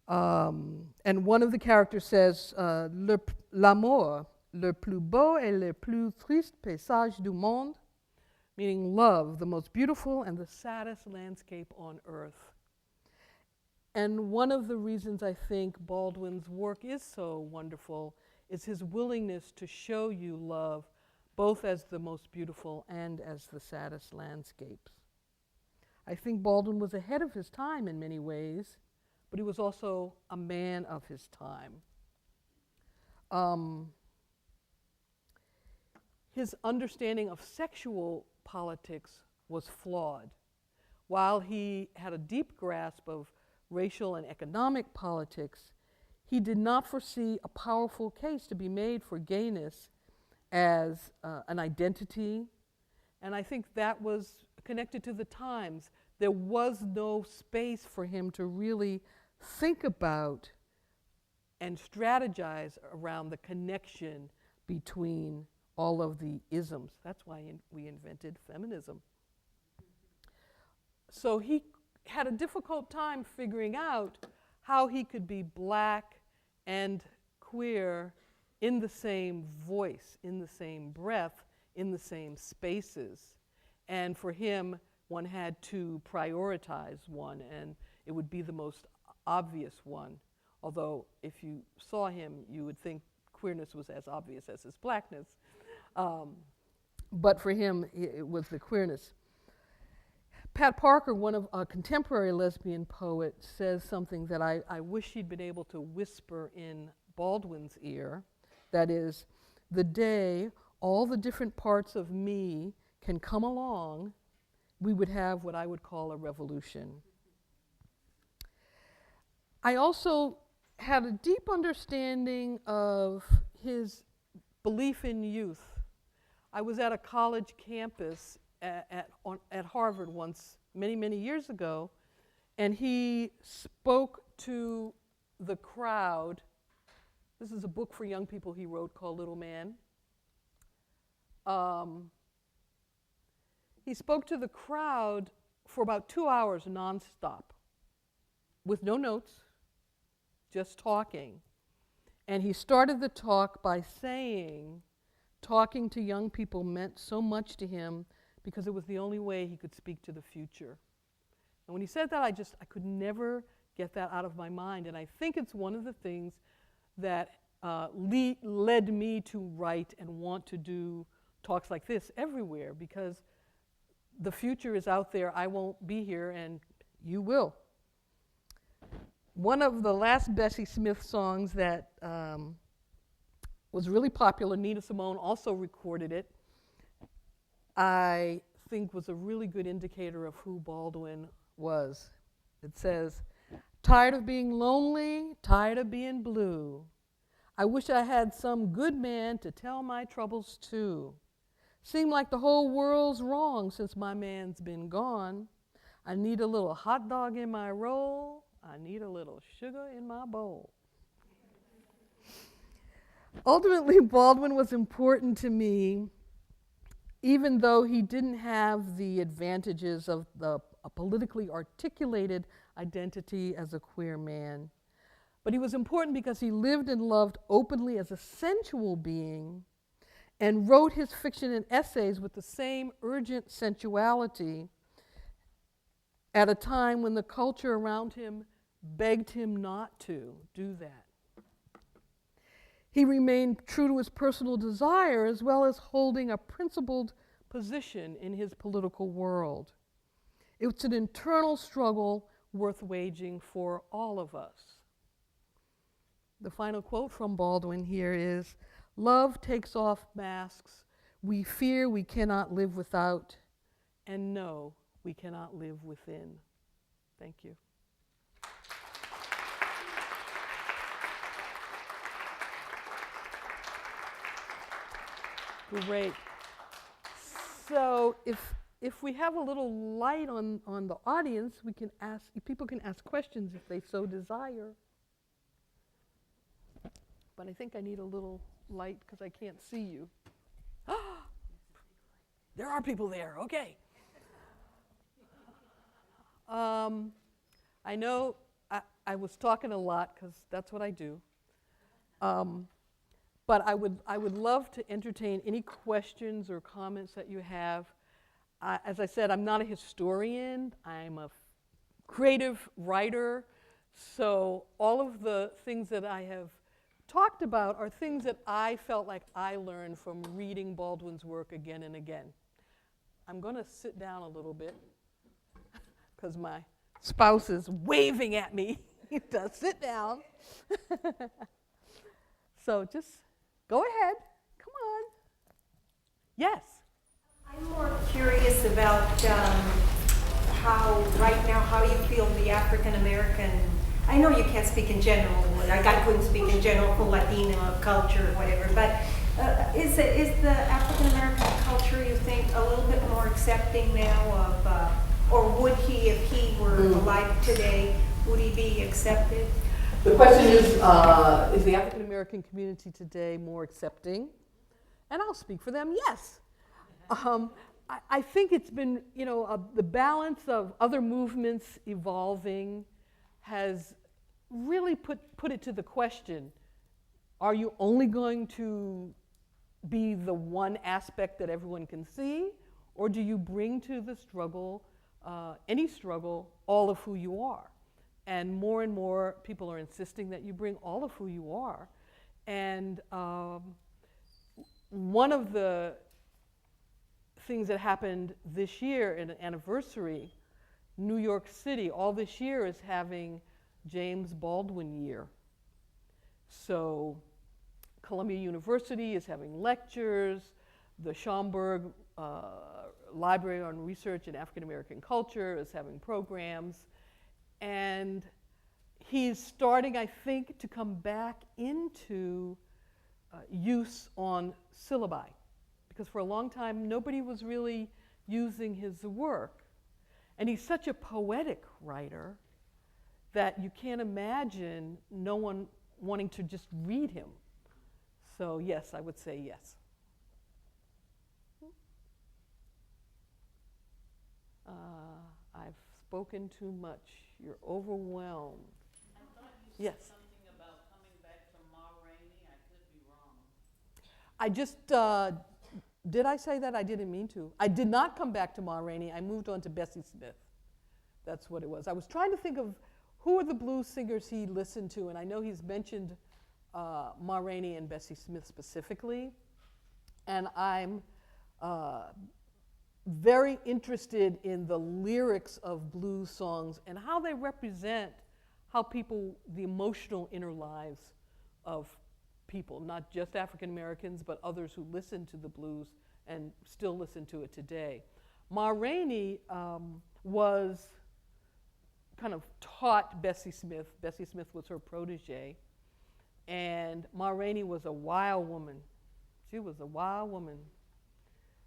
And one of the characters says, l'amour, le plus beau et le plus triste paysage du monde, meaning love, the most beautiful and the saddest landscape on earth. And one of the reasons I think Baldwin's work is so wonderful is his willingness to show you love both as the most beautiful and as the saddest landscapes. I think Baldwin was ahead of his time in many ways, but he was also a man of his time. His understanding of sexual politics was flawed. While he had a deep grasp of racial and economic politics, he did not foresee a powerful case to be made for gayness as an identity, and I think that was connected to the times. There was no space for him to really think about and strategize around the connection between all of the isms. That's why we invented feminism. So he had a difficult time figuring out how he could be Black and queer in the same voice, in the same breath, in the same spaces. And for him, one had to prioritize one, and it would be the most obvious one. Although if you saw him, you would think queerness was as obvious as his Blackness. But for him, it was the queerness. Pat Parker, one of a contemporary lesbian poet, says something that I wish she'd been able to whisper in Baldwin's ear. That is, the day all the different parts of me can come along, we would have what I would call a revolution. I also had a deep understanding of his belief in youth. I was at a college campus at Harvard once, many, many years ago, and he spoke to the crowd. This is a book for young people he wrote called Little Man. He spoke to the crowd for about 2 hours nonstop, with no notes, just talking. And he started the talk by saying talking to young people meant so much to him because it was the only way he could speak to the future. And when he said that, I could never get that out of my mind. And I think it's one of the things that led me to write and want to do talks like this everywhere, because the future is out there. I won't be here, and you will. One of the last Bessie Smith songs that was really popular, Nina Simone also recorded it, I think was a really good indicator of who Baldwin was. It says, "Tired of being lonely, tired of being blue. I wish I had some good man to tell my troubles to. Seem like the whole world's wrong since my man's been gone. I need a little hot dog in my roll. I need a little sugar in my bowl." Ultimately, Baldwin was important to me, even though he didn't have the advantages of a politically articulated identity as a queer man. But he was important because he lived and loved openly as a sensual being and wrote his fiction and essays with the same urgent sensuality at a time when the culture around him begged him not to do that. He remained true to his personal desire as well as holding a principled position in his political world. It's an internal struggle worth waging for all of us. The final quote from Baldwin here is, "Love takes off masks we fear we cannot live without, and know we cannot live within." Thank you. Great. So if we have a little light on the audience, we can ask, people can ask questions if they so desire. But I think I need a little light because I can't see you. There are people there, okay. I know I was talking a lot because that's what I do. But I would love to entertain any questions or comments that you have. As I said, I'm not a historian. I'm a creative writer. So all of the things that I have talked about are things that I felt like I learned from reading Baldwin's work again and again. I'm going to sit down a little bit because my spouse is waving at me to sit down. So just go ahead. Come on. Yes.
I'm more curious about how, right now, how you feel the African American, I know you can't speak in general, like I couldn't speak in general for Latino culture or whatever, but is the African American culture, you think, a little bit more accepting now of, or would he, if he were alive today, would he be accepted?
The question is the African American community today more accepting? And I'll speak for them, yes. I think it's been, the balance of other movements evolving has really put it to the question, are you only going to be the one aspect that everyone can see, or do you bring to the struggle, any struggle, all of who you are? And more people are insisting that you bring all of who you are. And one of the things that happened this year, in an anniversary, New York City, all this year is having James Baldwin Year. So Columbia University is having lectures, the Schomburg library on research in African American culture, is having programs, and he's starting, I think, to come back into use on syllabi, because for a long time nobody was really using his work. And he's such a poetic writer that you can't imagine no one wanting to just read him. So yes, I would say yes. I've spoken too much. You're overwhelmed.
I thought you said
Yes.
something about coming back from Ma Rainey. I could be wrong.
I just, did I say that? I didn't mean to. I did not come back to Ma Rainey. I moved on to Bessie Smith. That's what it was. I was trying to think of who are the blues singers he listened to, and I know he's mentioned Ma Rainey and Bessie Smith specifically. And I'm very interested in the lyrics of blues songs and how they represent how people, the emotional inner lives of people, not just African Americans, but others who listen to the blues and still listen to it today. Ma Rainey was kind of taught Bessie Smith. Bessie Smith was her protege. And Ma Rainey was a wild woman. She was a wild woman.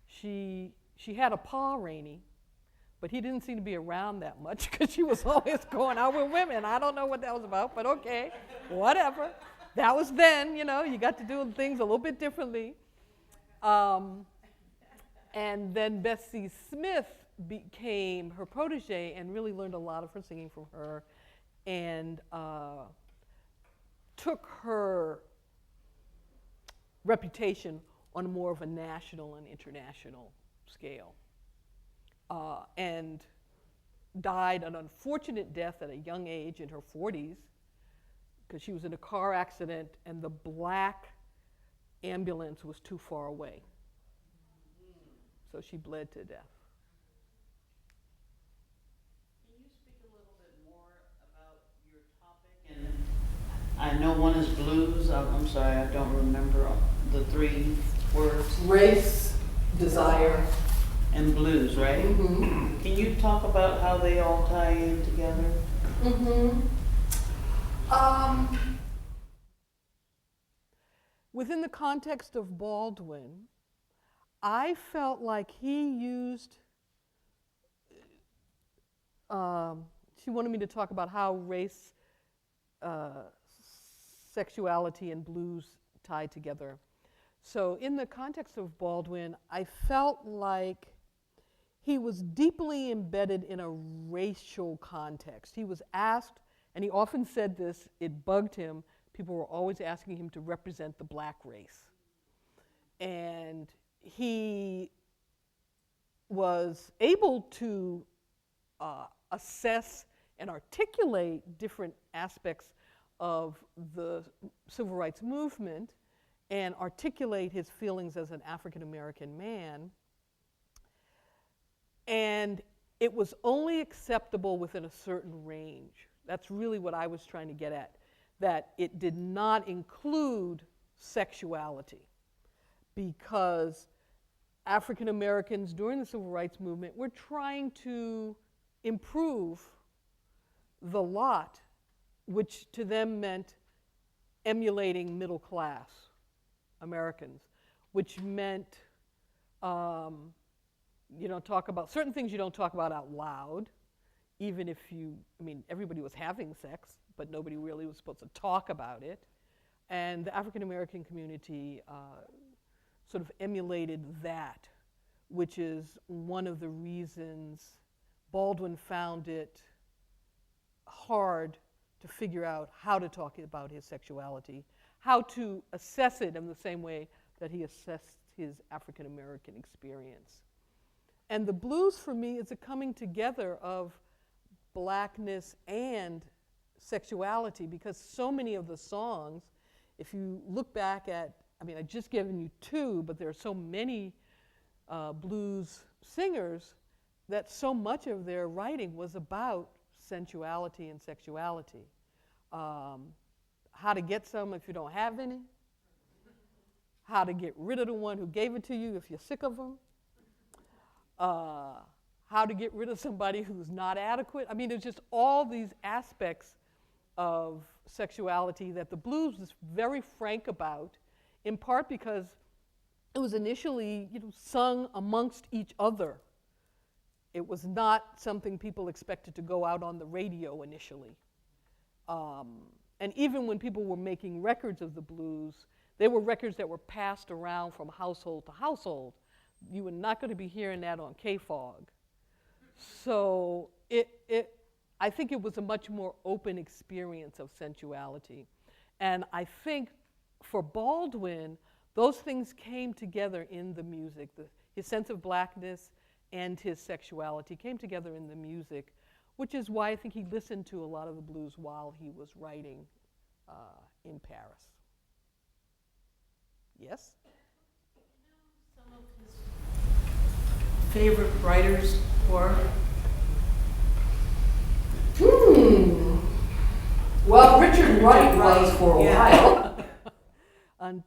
She had a Pa Rainey, but he didn't seem to be around that much because she was always going out with women. I don't know what that was about, but okay, whatever. That was then, you know, you got to do things a little bit differently. And then Bessie Smith became her protege and really learned a lot of her singing from her, and took her reputation on more of a national and international scale, and died an unfortunate death at a young age in her 40s, because she was in a car accident and the black ambulance was too far away. So she bled to death.
Can you speak a little bit more about your topic? And I know one is blues. I'm sorry, I don't remember the 3 words.
Race, desire.
And blues, right?
Mm-hmm.
Can you talk about how they all tie in together?
Mm-hmm. Within the context of Baldwin, I felt like he used, she wanted me to talk about how race, sexuality, and blues tie together. So in the context of Baldwin, I felt like he was deeply embedded in a racial context. He was asked, and he often said this, it bugged him, people were always asking him to represent the black race. And he was able to assess and articulate different aspects of the civil rights movement and articulate his feelings as an African American man. And it was only acceptable within a certain range. That's really what I was trying to get at, that it did not include sexuality, because African Americans during the civil rights movement were trying to improve the lot, which to them meant emulating middle class Americans, which meant you don't talk about certain things you don't talk about out loud, even if you, I mean, everybody was having sex, but nobody really was supposed to talk about it. And the African American community sort of emulated that, which is one of the reasons Baldwin found it hard to figure out how to talk about his sexuality, how to assess it in the same way that he assessed his African American experience. And the blues for me is a coming together of blackness and sexuality, because so many of the songs, if you look back at, I mean, I've just given you 2, but there are so many blues singers that so much of their writing was about sensuality and sexuality. How to get some if you don't have any, how to get rid of the one who gave it to you if you're sick of them, how to get rid of somebody who's not adequate. I mean, there's just all these aspects of sexuality that the blues was very frank about, in part because it was initially, sung amongst each other. It was not something people expected to go out on the radio initially. And even when people were making records of the blues, they were records that were passed around from household to household. You were not going to be hearing that on KFOG. So I think it was a much more open experience of sensuality. And I think for Baldwin, those things came together in the music. His sense of blackness and his sexuality came together in the music, which is why I think he listened to a lot of the blues while he was writing in Paris. Yes?
Some of his favorite writers were?
Well, Richard Wright was for a while. And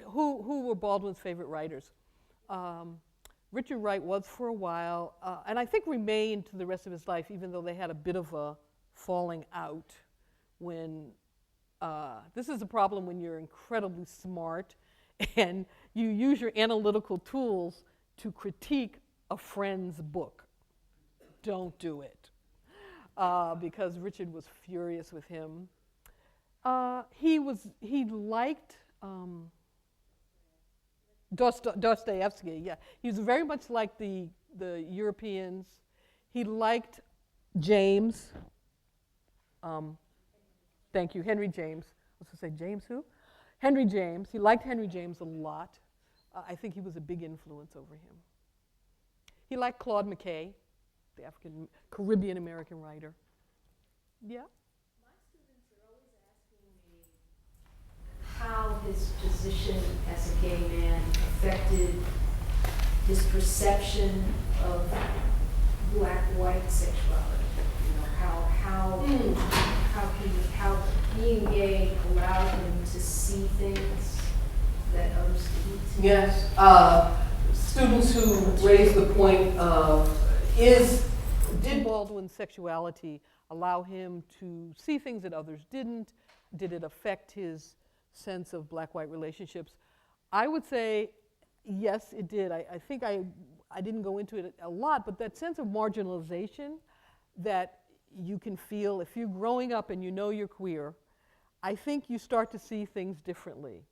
who were Baldwin's favorite writers? Richard Wright was for a while, and I think remained to the rest of his life, even though they had a bit of a falling out. When this is a problem when you're incredibly smart and you use your analytical tools to critique a friend's book. Don't do it, because Richard was furious with him. He liked Dostoevsky. Yeah, he was very much like the Europeans. He liked James. Thank you, Henry James. I was going to say James who? Henry James. He liked Henry James a lot. I think he was a big influence over him. He liked Claude McKay, the African Caribbean American writer. Yeah.
My students are always asking me how his position as a gay man affected his perception of black-white sexuality. How being gay allowed him to see things that others didn't.
Yes. Students who raise the point of did Baldwin's sexuality allow him to see things that others didn't? Did it affect his sense of black-white relationships? I would say yes, it did. I think I didn't go into it a lot, but that sense of marginalization that you can feel if you're growing up and you know you're queer, I think you start to see things differently.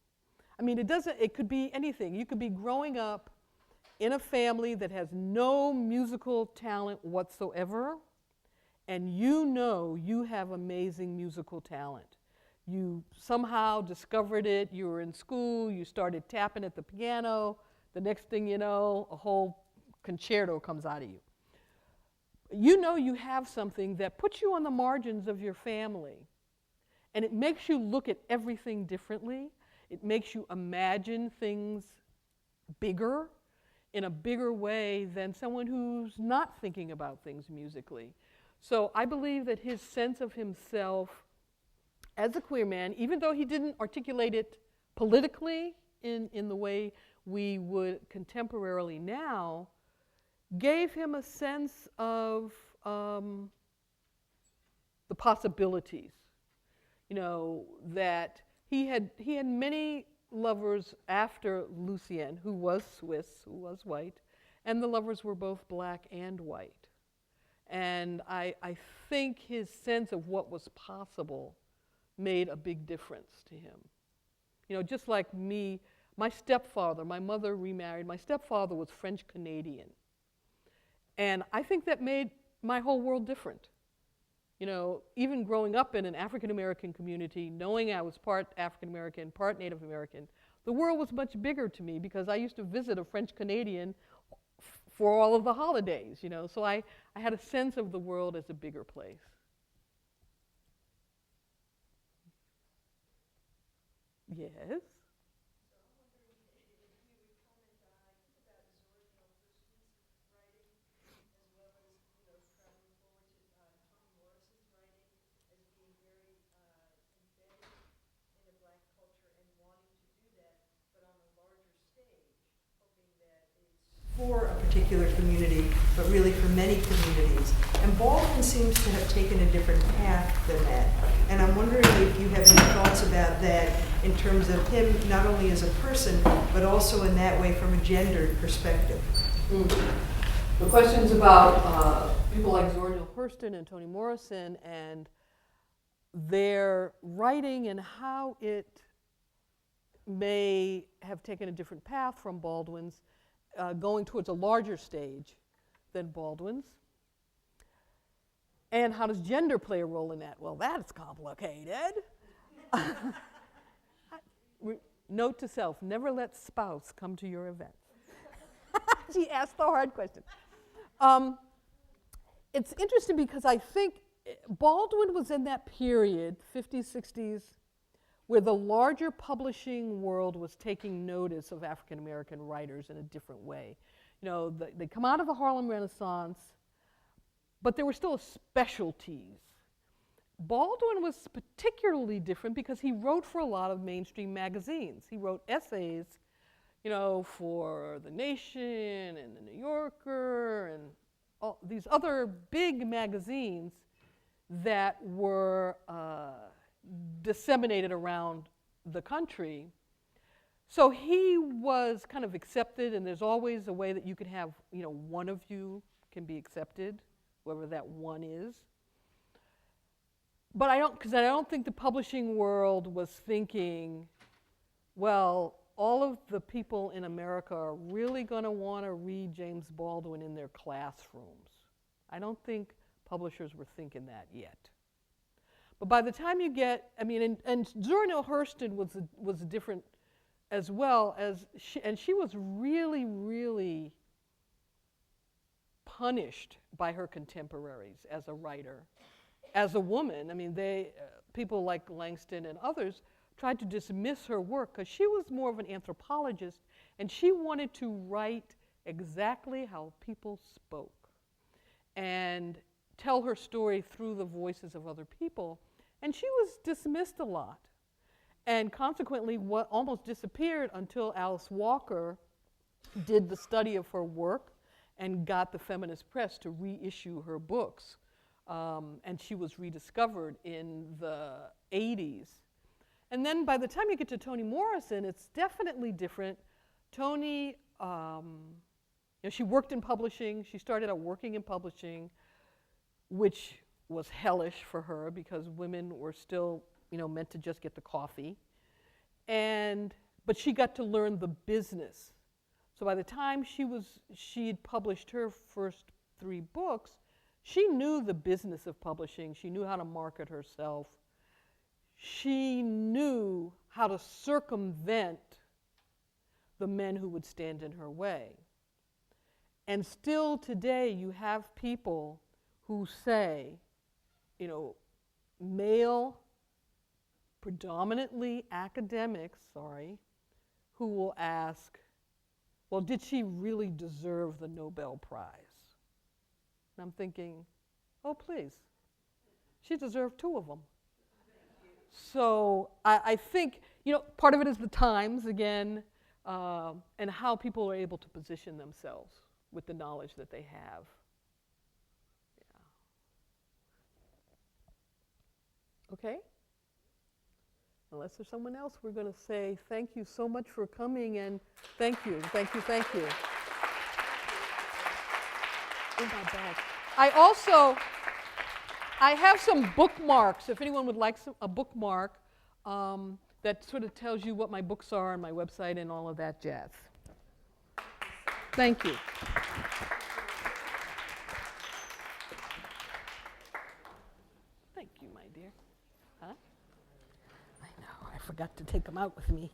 I mean, it could be anything. You could be growing up in a family that has no musical talent whatsoever, and you know you have amazing musical talent. You somehow discovered it, you were in school, you started tapping at the piano, the next thing you know, a whole concerto comes out of you. You know you have something that puts you on the margins of your family, and it makes you look at everything differently. It makes you imagine things bigger, in a bigger way than someone who's not thinking about things musically. So I believe that his sense of himself as a queer man, even though he didn't articulate it politically in the way we would contemporarily now, gave him a sense of the possibilities. That he had many lovers after Lucien, who was Swiss, who was white, and the lovers were both black and white. And I think his sense of what was possible made a big difference to him. Just like me, my stepfather, my mother remarried, my stepfather was French Canadian. And I think that made my whole world different. Even growing up in an African American community, knowing I was part African American, part Native American, the world was much bigger to me because I used to visit a French Canadian for all of the holidays, So I had a sense of the world as a bigger place. Yes?
For a
particular community, but really for many communities. And Baldwin seems to have taken a different path than that. And I'm wondering if you have any thoughts about that in terms of him, not only as a person, but also in that way from a gendered perspective.
The questions about people like Zora Neale Hurston and Toni Morrison and their writing and how it may have taken a different path from Baldwin's, going towards a larger stage than Baldwin's. And how does gender play a role in that? Well, that's complicated. Note to self, never let spouse come to your event. She asked the hard question. It's interesting because I think Baldwin was in that period, 50s, 60s, where the larger publishing world was taking notice of African American writers in a different way. You know, they come out of the Harlem Renaissance, but there were still specialties. Baldwin was particularly different because he wrote for a lot of mainstream magazines. He wrote essays, you know, for The Nation and The New Yorker and all these other big magazines that were disseminated around the country. So he was kind of accepted, and there's always a way that you can have, you know, one of you can be accepted, whoever that one is. But I don't think the publishing world was thinking, well, all of the people in America are really going to want to read James Baldwin in their classrooms. I don't think publishers were thinking that yet. But by the time you get, I mean, and Zora Neale Hurston was different as well, as she was really, really punished by her contemporaries as a writer. As a woman, I mean, people like Langston and others tried to dismiss her work because she was more of an anthropologist, and she wanted to write exactly how people spoke and tell her story through the voices of other people. And she was dismissed a lot, and consequently what almost disappeared until Alice Walker did the study of her work and got the feminist press to reissue her books. And she was rediscovered in the 80s. And then by the time you get to Toni Morrison, it's definitely different. Toni, you know, she worked in publishing. She started out working in publishing, which was hellish for her because women were still, you know, meant to just get the coffee. But she got to learn the business. So by the time she'd published her first 3 books, she knew the business of publishing. She knew how to market herself. She knew how to circumvent the men who would stand in her way. And still today, you have people who say, you know, male, predominantly academics, who will ask, well, did she really deserve the Nobel Prize? And I'm thinking, oh, please, she deserved 2 of them. So I think, you know, part of it is the times, again, and how people are able to position themselves with the knowledge that they have. Yeah. Okay? Unless there's someone else, we're going to say thank you so much for coming, and thank you, thank you, thank you. In my bag. I have some bookmarks, if anyone would like a bookmark that sort of tells you what my books are and my website and all of that jazz. Thank you. Thank you, my dear. Huh? I know, I forgot to take them out with me.